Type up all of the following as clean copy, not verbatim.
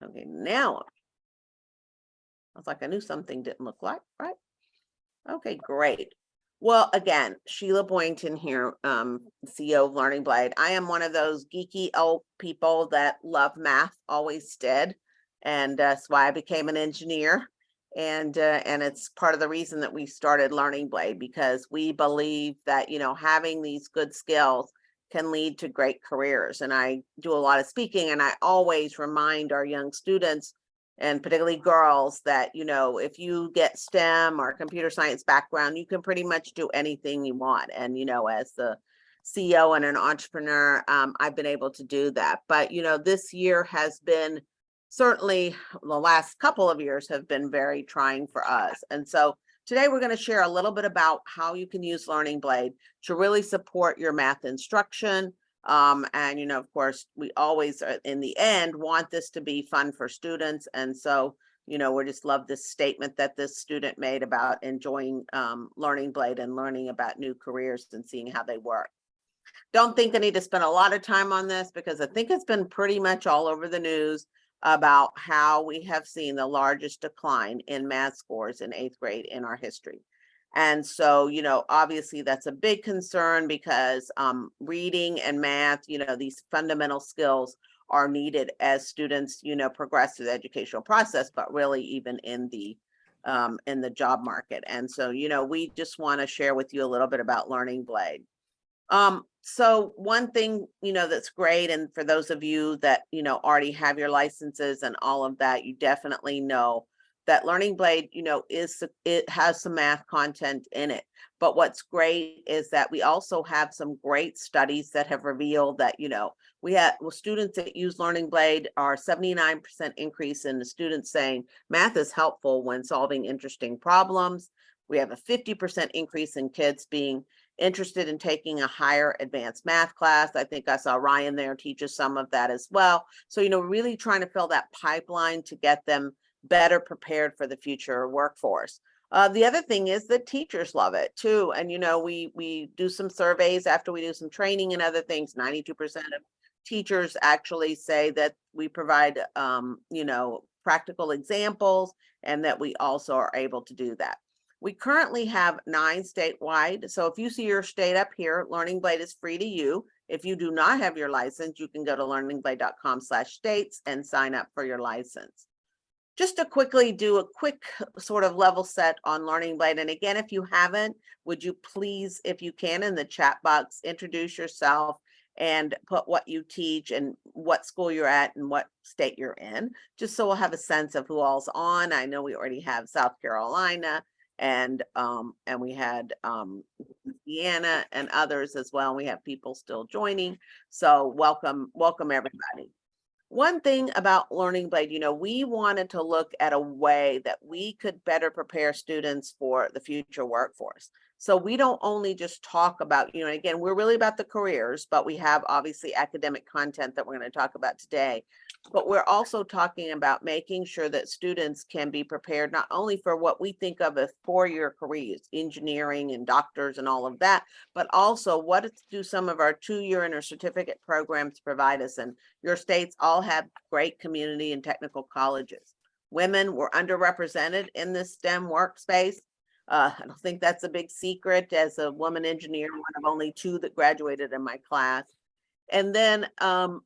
Okay, now I was like, I knew something didn't look like right. Okay, great. Well, again, Sheila Boynton here, CEO of Learning Blade. I am one of those geeky old people that love math, always did, and that's why I became an engineer. And it's part of the reason that we started Learning Blade because we believe that having these good skills can lead to great careers. And I do a lot of speaking, and I always remind our young students and particularly girls that if you get STEM or computer science background, you can pretty much do anything you want. And as the CEO and an entrepreneur, I've been able to do that. But this year has been certainly, the last couple of years have been very trying for us. And so today we're going to share a little bit about how you can use Learning Blade to really support your math instruction. And of course, we always, in the end, want this to be fun for students. And so, we just love this statement that this student made about enjoying Learning Blade and learning about new careers and seeing how they work. Don't think I need to spend a lot of time on this because I think it's been pretty much all over the news about how we have seen the largest decline in math scores in 8th grade in our history. And so, obviously that's a big concern because reading and math, these fundamental skills are needed as students, progress through the educational process, but really even in the job market. And so, we just want to share with you a little bit about Learning Blade. So one thing, that's great. And for those of you that, already have your licenses and all of that, you definitely know that Learning Blade, it has some math content in it. But what's great is that we also have some great studies that have revealed that, students that use Learning Blade are 79% increase in the students saying math is helpful when solving interesting problems. We have a 50% increase in kids being interested in taking a higher advanced math class. I think I saw Ryan there teaches some of that as well. So, really trying to fill that pipeline to get them better prepared for the future workforce. The other thing is that teachers love it too. And, we do some surveys after we do some training and other things. 92% of teachers actually say that we provide, practical examples and that we also are able to do that. We currently have 9 statewide. So if you see your state up here, Learning Blade is free to you. If you do not have your license, you can go to learningblade.com/states and sign up for your license. Just to quickly do a quick sort of level set on Learning Blade. And again, if you haven't, would you please, if you can, in the chat box, introduce yourself and put what you teach and what school you're at and what state you're in, just so we'll have a sense of who all's on. I know we already have South Carolina and we had Louisiana and others as well. We have people still joining. So welcome everybody. One thing about Learning Blade, we wanted to look at a way that we could better prepare students for the future workforce. So we don't only just talk about, again, we're really about the careers, but we have obviously academic content that we're going to talk about today. But we're also talking about making sure that students can be prepared not only for what we think of as 4-year careers, engineering and doctors and all of that, but also what do some of our 2-year and our certificate programs provide us. And your states all have great community and technical colleges. Women were underrepresented in this STEM workspace. I don't think that's a big secret. As a woman engineer, one of only 2 that graduated in my class. And then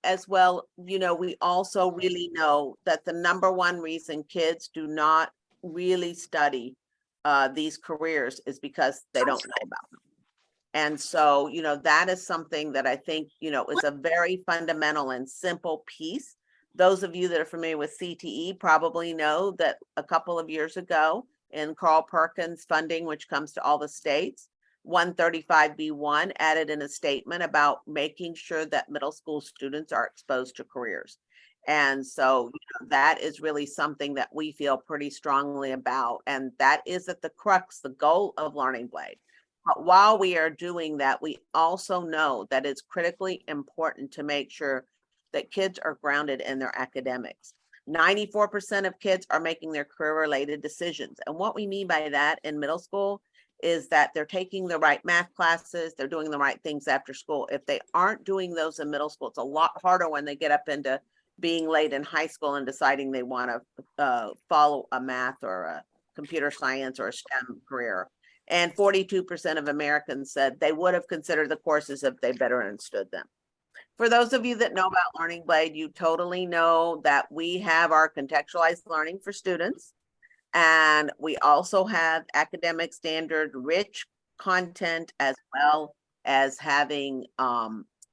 as well, we also really know that the number one reason kids do not really study these careers is because they don't know about them. And so, that is something that I think, is a very fundamental and simple piece. Those of you that are familiar with CTE probably know that a couple of years ago in Carl Perkins funding, which comes to all the states, 135B1 added in a statement about making sure that middle school students are exposed to careers. And so that is really something that we feel pretty strongly about. And that is at the crux, the goal of Learning Blade. But while we are doing that, we also know that it's critically important to make sure that kids are grounded in their academics. 94% of kids are making their career-related decisions. And what we mean by that in middle school is that they're taking the right math classes, they're doing the right things after school. If they aren't doing those in middle school, it's a lot harder when they get up into being late in high school and deciding they want to follow a math or a computer science or a STEM career. And 42% of Americans said they would have considered the courses if they better understood them. For those of you that know about Learning Blade, you totally know that we have our contextualized learning for students. And we also have academic standard rich content, as well as having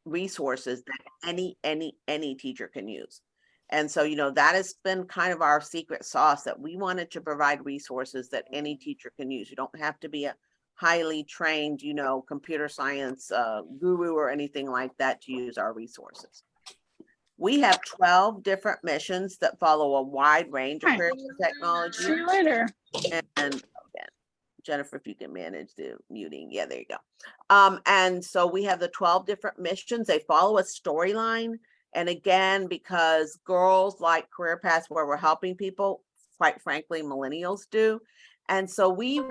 resources that any teacher can use. And so, that has been kind of our secret sauce, that we wanted to provide resources that any teacher can use. You don't have to be a highly trained, computer science guru or anything like that to use our resources. We have 12 different missions that follow a wide range of careers and technology. See you later. And again, Jennifer, if you can manage the muting. Yeah, there you go. And so we have the 12 different missions. They follow a storyline. And again, because girls like career paths where we're helping people, quite frankly, millennials do. And so we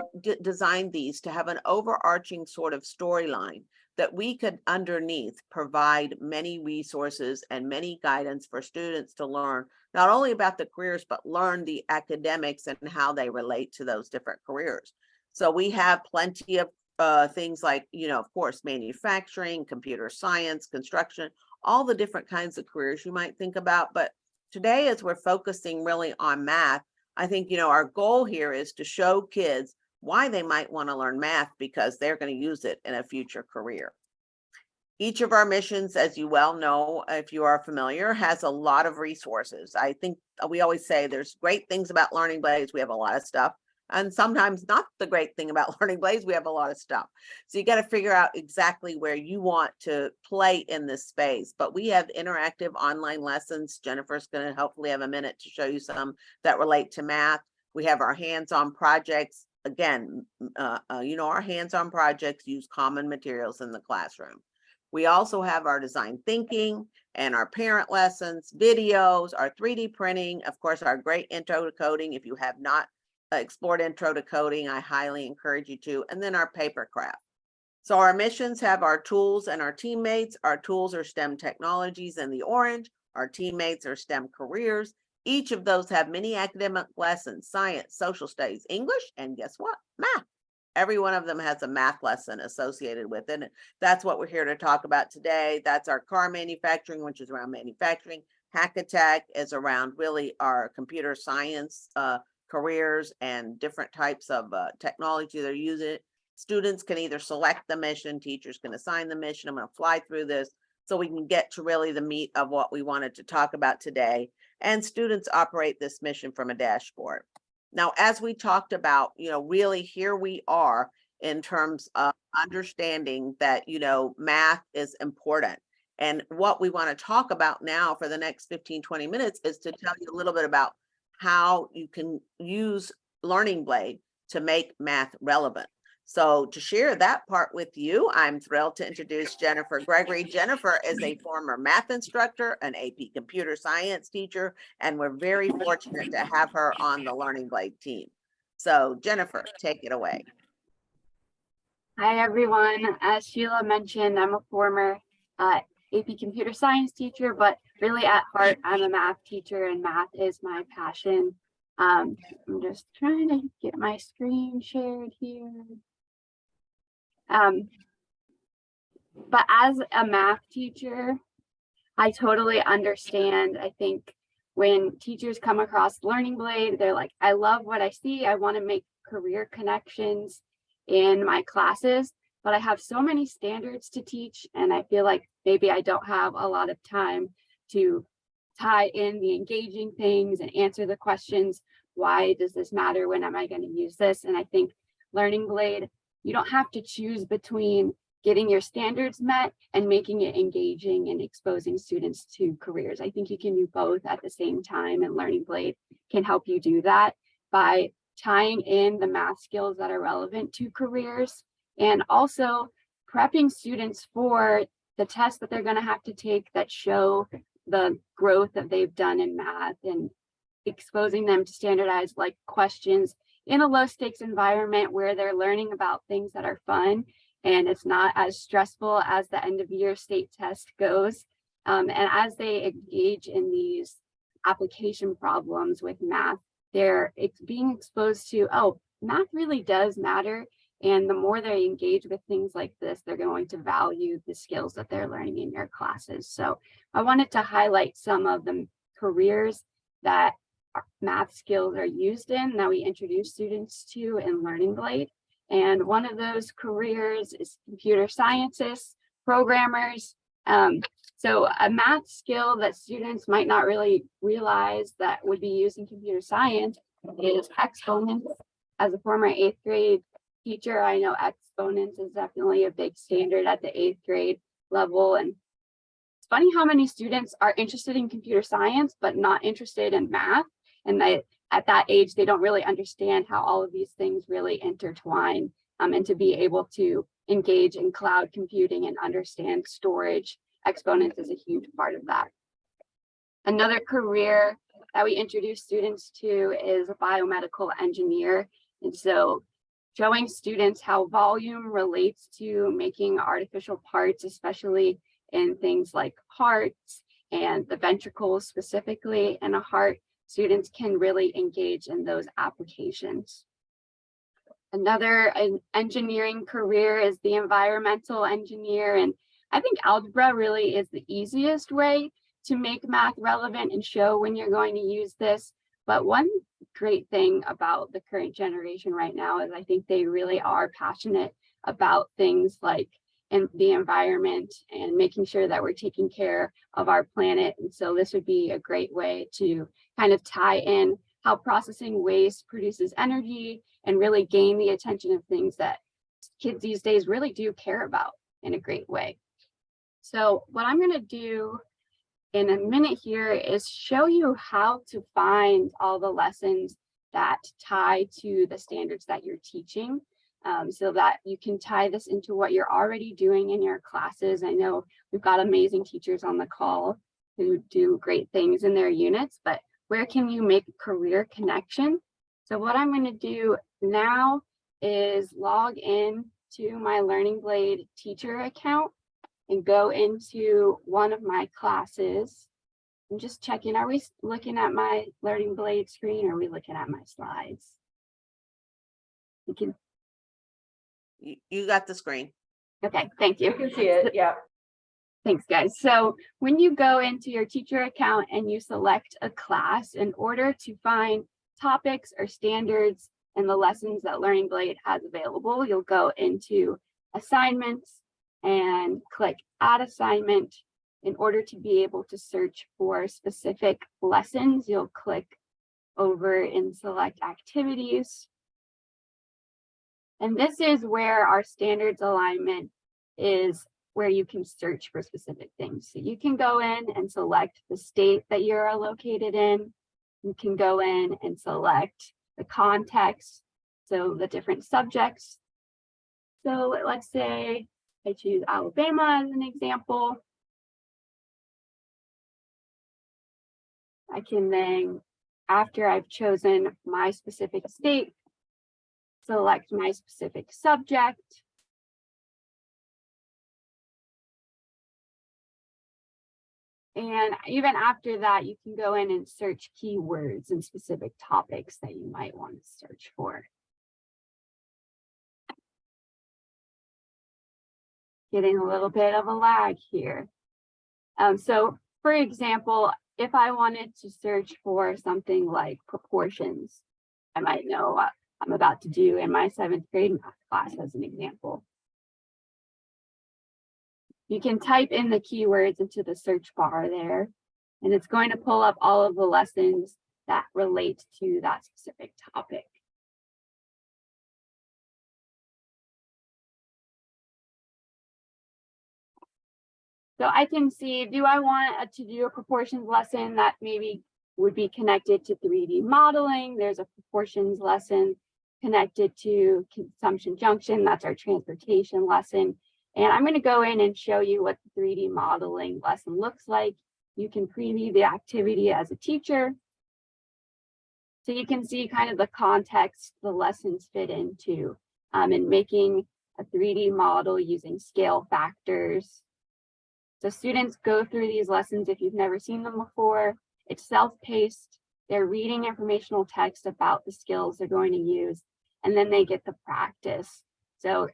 designed these to have an overarching sort of storyline that we could underneath provide many resources and many guidance for students to learn not only about the careers, but learn the academics and how they relate to those different careers. So we have plenty of things like, of course, manufacturing, computer science, construction, all the different kinds of careers you might think about. But today, as we're focusing really on math, I think, our goal here is to show kids why they might want to learn math, because they're going to use it in a future career. Each of our missions, as you well know, if you are familiar, has a lot of resources. I think we always say there's great things about Learning Blades. We have a lot of stuff. And sometimes not the great thing about Learning Blades, we have a lot of stuff. So you got to figure out exactly where you want to play in this space. But we have interactive online lessons. Jennifer's going to hopefully have a minute to show you some that relate to math. We have our hands-on projects. Again, our hands-on projects use common materials in the classroom. We also have our design thinking and our parent lessons, videos, our 3D printing, of course, our great intro to coding. If you have not explored intro to coding, I highly encourage you to, and then our paper craft. So our missions have our tools and our teammates. Our tools are STEM technologies in the orange. Our teammates are STEM careers. Each of those have many academic lessons: science, social studies, English, and guess what? Math. Every one of them has a math lesson associated with it. And that's what we're here to talk about today. That's our car manufacturing, which is around manufacturing. Hack Attack is around really our computer science careers and different types of technology they're using. Students can either select the mission, teachers can assign the mission. I'm going to fly through this so we can get to really the meat of what we wanted to talk about today. And students operate this mission from a dashboard. Now, as we talked about, really here we are in terms of understanding that, math is important. And what we want to talk about now for the next 15, 20 minutes is to tell you a little bit about how you can use Learning Blade to make math relevant. So to share that part with you, I'm thrilled to introduce Jennifer Gregory. Jennifer is a former math instructor, an AP computer science teacher, and we're very fortunate to have her on the Learning Blade team. So Jennifer, take it away. Hi, everyone. As Sheila mentioned, I'm a former AP computer science teacher, but really at heart, I'm a math teacher and math is my passion. I'm just trying to get my screen shared here. But as a math teacher, I totally understand. I think when teachers come across Learning Blade, they're like, I love what I see. I want to make career connections in my classes, but I have so many standards to teach. And I feel like maybe I don't have a lot of time to tie in the engaging things and answer the questions. Why does this matter? When am I going to use this? And I think Learning Blade, you don't have to choose between getting your standards met and making it engaging and exposing students to careers. I think you can do both at the same time, and Learning Blade can help you do that by tying in the math skills that are relevant to careers and also prepping students for the tests that they're going to have to take that show the growth that they've done in math, and exposing them to standardized like questions in a low stakes environment where they're learning about things that are fun and it's not as stressful as the end of year state test goes. And as they engage in these application problems with math, they're being exposed to, oh, math really does matter. And the more they engage with things like this, they're going to value the skills that they're learning in your classes. So I wanted to highlight some of the careers that math skills are used in that we introduce students to in Learning Blade. And one of those careers is computer scientists, programmers. So a math skill that students might not really realize that would be used in computer science is exponents. As a former 8th grade teacher, I know exponents is definitely a big standard at the 8th grade level. And it's funny how many students are interested in computer science, but not interested in math. And that at that age, they don't really understand how all of these things really intertwine, and to be able to engage in cloud computing and understand storage. Exponents is a huge part of that. Another career that we introduce students to is a biomedical engineer. And so showing students how volume relates to making artificial parts, especially in things like hearts and the ventricles specifically in a heart, students can really engage in those applications. Another engineering career is the environmental engineer. And I think algebra really is the easiest way to make math relevant and show when you're going to use this. But one great thing about the current generation right now is I think they really are passionate about things like the environment and making sure that we're taking care of our planet. And so this would be a great way to kind of tie in how processing waste produces energy and really gain the attention of things that kids these days really do care about in a great way. So what I'm going to do in a minute here is show you how to find all the lessons that tie to the standards that you're teaching, so that you can tie this into what you're already doing in your classes. I know we've got amazing teachers on the call who do great things in their units, but where can you make a career connection? So what I'm going to do now is log in to my Learning Blade teacher account and go into one of my classes. I'm just checking, are we looking at my Learning Blade screen or are we looking at my slides? You can. You got the screen. Okay, thank you. You can see it, yeah. Thanks, guys. So when you go into your teacher account and you select a class, in order to find topics or standards and the lessons that Learning Blade has available, you'll go into assignments and click add assignment. In order to be able to search for specific lessons, you'll click over and select activities. And this is where our standards alignment is, where you can search for specific things. So you can go in and select the state that you're located in. You can go in and select the context, so the different subjects. So let's say I choose Alabama as an example. I can then, after I've chosen my specific state, select my specific subject. And even after that, you can go in and search keywords and specific topics that you might want to search for. Getting a little bit of a lag here. So for example, if I wanted to search for something like proportions, I might know what I'm about to do in my 7th grade math class as an example. You can type in the keywords into the search bar there, and it's going to pull up all of the lessons that relate to that specific topic. So I can see, do I want to do a proportions lesson that maybe would be connected to 3D modeling? There's a proportions lesson connected to consumption junction. That's our transportation lesson. And I'm going to go in and show you what the 3D modeling lesson looks like. You can preview the activity as a teacher. So you can see kind of the context the lessons fit into, and making a 3D model using scale factors. So students go through these lessons if you've never seen them before. It's self-paced. They're reading informational text about the skills they're going to use, and then they get the practice. So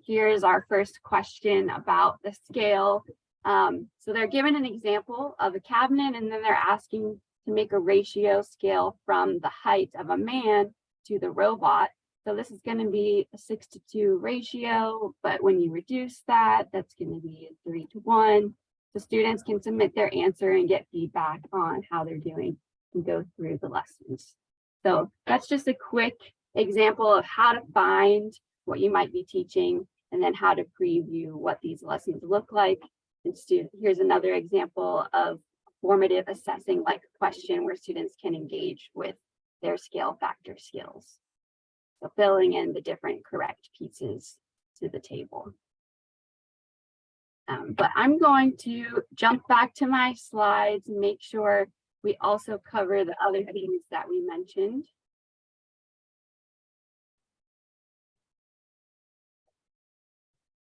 here's our first question about the scale. So they're given an example of a cabinet, and then they're asking to make a ratio scale from the height of a man to the robot. So this is going to be a 6:2 ratio, but when you reduce that, that's going to be a 3:1. The students can submit their answer and get feedback on how they're doing and go through the lessons. So that's just a quick example of how to find what you might be teaching and then how to preview what these lessons look like. And here's another example of formative assessing like question where students can engage with their scale factor skills. So filling in the different correct pieces to the table. But I'm going to jump back to my slides and make sure we also cover the other things that we mentioned.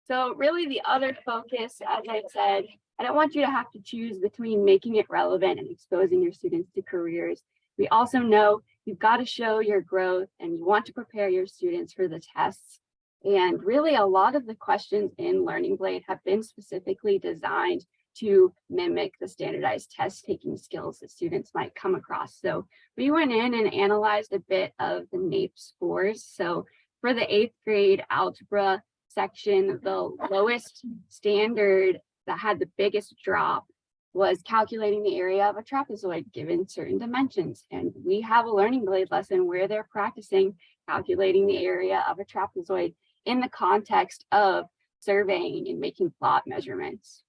So really the other focus, as I said, I don't want you to have to choose between making it relevant and exposing your students to careers. We also know you've got to show your growth and you want to prepare your students for the tests. And really a lot of the questions in Learning Blade have been specifically designed to mimic the standardized test taking skills that students might come across. So we went in and analyzed a bit of the NAEP scores. So for the 8th grade algebra section, the lowest standard that had the biggest drop was calculating the area of a trapezoid given certain dimensions. And we have a Learning Blade lesson where they're practicing calculating the area of a trapezoid in the context of surveying and making plot measurements.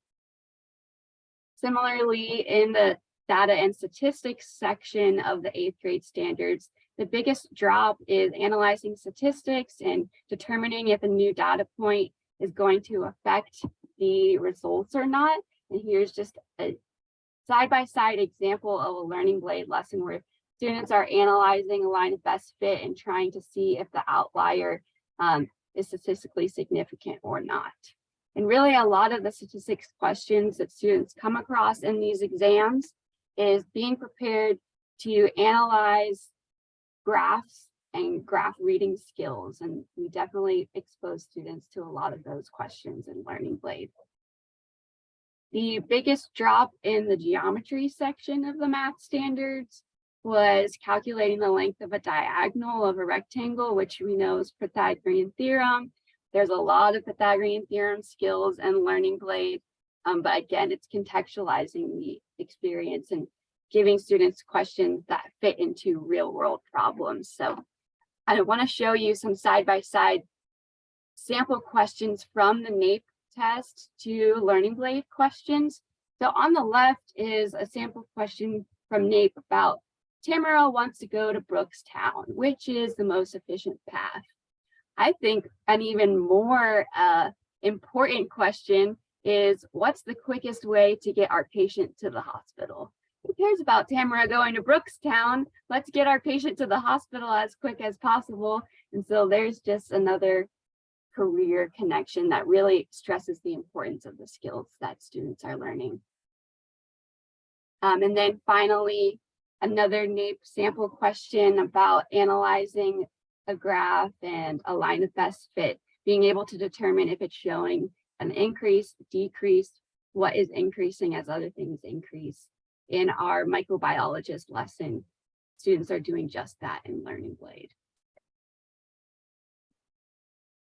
Similarly, in the data and statistics section of the 8th grade standards, the biggest drop is analyzing statistics and determining if a new data point is going to affect the results or not. And here's just a side-by-side example of a Learning Blade lesson where students are analyzing a line of best fit and trying to see if the outlier is statistically significant or not. And really a lot of the statistics questions that students come across in these exams is being prepared to analyze graphs and graph reading skills. And we definitely expose students to a lot of those questions in Learning Blade. The biggest drop in the geometry section of the math standards was calculating the length of a diagonal of a rectangle, which we know is Pythagorean theorem. There's a lot of Pythagorean theorem skills in Learning Blade, but again, it's contextualizing the experience and giving students questions that fit into real world problems. So I want to show you some side-by-side sample questions from the NAEP test to Learning Blade questions. So on the left is a sample question from NAEP about Tamara wants to go to Brookstown, which is the most efficient path. I think an even more important question is what's the quickest way to get our patient to the hospital? Who cares about Tamara going to Brookstown? Let's get our patient to the hospital as quick as possible. And so there's just another career connection that really stresses the importance of the skills that students are learning. And then finally, another NAEP sample question about analyzing a graph and a line of best fit, being able to determine if it's showing an increase, decrease, what is increasing as other things increase. In our microbiologist lesson, students are doing just that in Learning Blade.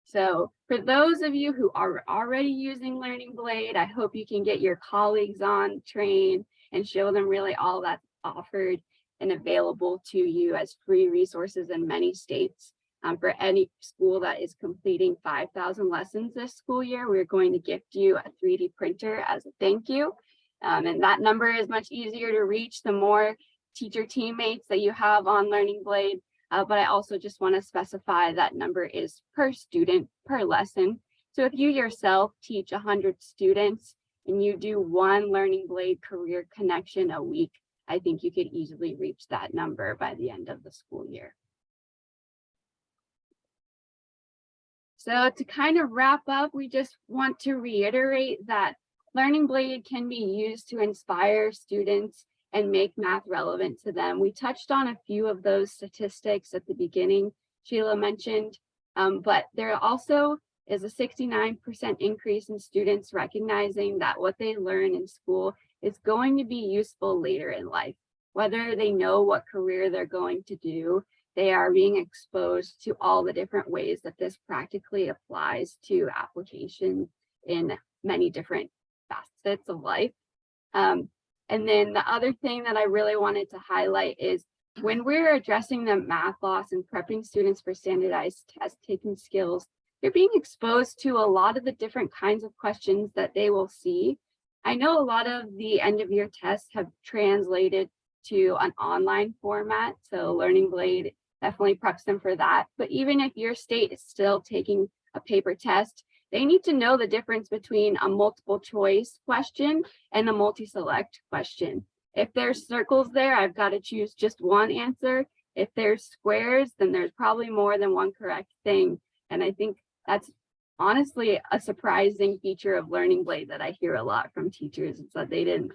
So for those of you who are already using Learning Blade, I hope you can get your colleagues on train and show them really all that's offered and available to you as free resources in many states. For any school that is completing 5,000 lessons this school year, we're going to gift you a 3D printer as a thank you. And that number is much easier to reach the more teacher teammates that you have on Learning Blade. But I also just want to specify that number is per student per lesson. So if you yourself teach 100 students and you do one Learning Blade career connection a week, I think you could easily reach that number by the end of the school year. So to kind of wrap up, we just want to reiterate that Learning Blade can be used to inspire students and make math relevant to them. We touched on a few of those statistics at the beginning, Sheila mentioned, but there also is a 69% increase in students recognizing that what they learn in school is going to be useful later in life. Whether they know what career they're going to do, they are being exposed to all the different ways that this practically applies to applications in many different facets of life. And then the other thing that I really wanted to highlight is when we're addressing the math loss and prepping students for standardized test taking skills, they're being exposed to a lot of the different kinds of questions that they will see. I know a lot of the end of year tests have translated to an online format, so Learning Blade definitely preps them for that. But even if your state is still taking a paper test, they need to know the difference between a multiple choice question and a multi-select question. If there's circles there, I've got to choose just one answer. If there's squares, then there's probably more than one correct thing. And I think that's honestly a surprising feature of Learning Blade that I hear a lot from teachers, is that they didn't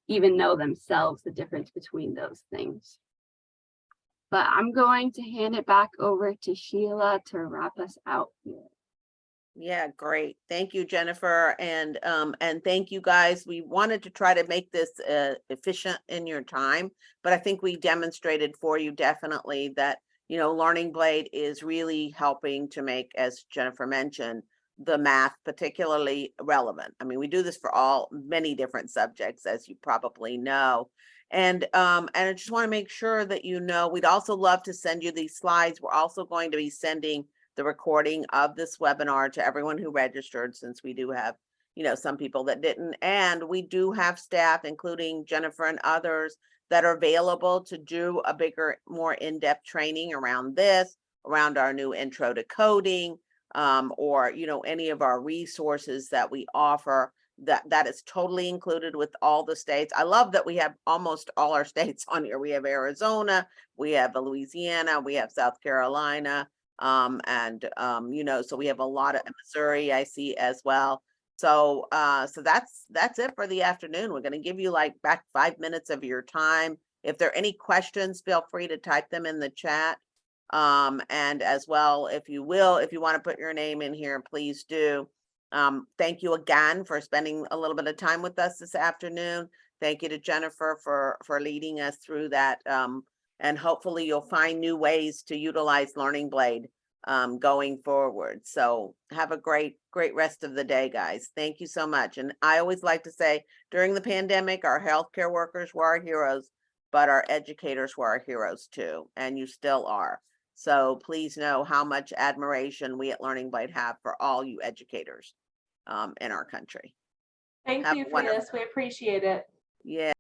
even know themselves the difference between those things. But I'm going to hand it back over to Sheila to wrap us out here. Yeah, great. Thank you, Jennifer. And thank you guys. We wanted to try to make this efficient in your time, but I think we demonstrated for you definitely that, you know, Learning Blade is really helping to make, as Jennifer mentioned, the math particularly relevant. I mean, we do this for many different subjects, as you probably know. And I just want to make sure that you know, we'd also love to send you these slides. We're also going to be sending the recording of this webinar to everyone who registered, since we do have, you know, some people that didn't. And we do have staff, including Jennifer and others, that are available to do a bigger, more in-depth training around this, around our new intro to coding, or, you know, any of our resources that we offer. That is totally included with all the states. I love that we have almost all our states on here. We have Arizona, we have Louisiana, we have South Carolina, you know, so we have a lot of Missouri, I see as well. So so that's it for the afternoon. We're going to give you like back 5 minutes of your time. If there are any questions, feel free to type them in the chat. And as well, if you want to put your name in here, please do. Thank you again for spending a little bit of time with us this afternoon. Thank you to Jennifer for leading us through that. And hopefully you'll find new ways to utilize Learning Blade going forward. So have a great rest of the day, guys. Thank you so much. And I always like to say, during the pandemic, our healthcare workers were our heroes, but our educators were our heroes too, and you still are. So please know how much admiration we at Learning Blade have for all you educators in our country. Thank you for this. We appreciate it. Yeah.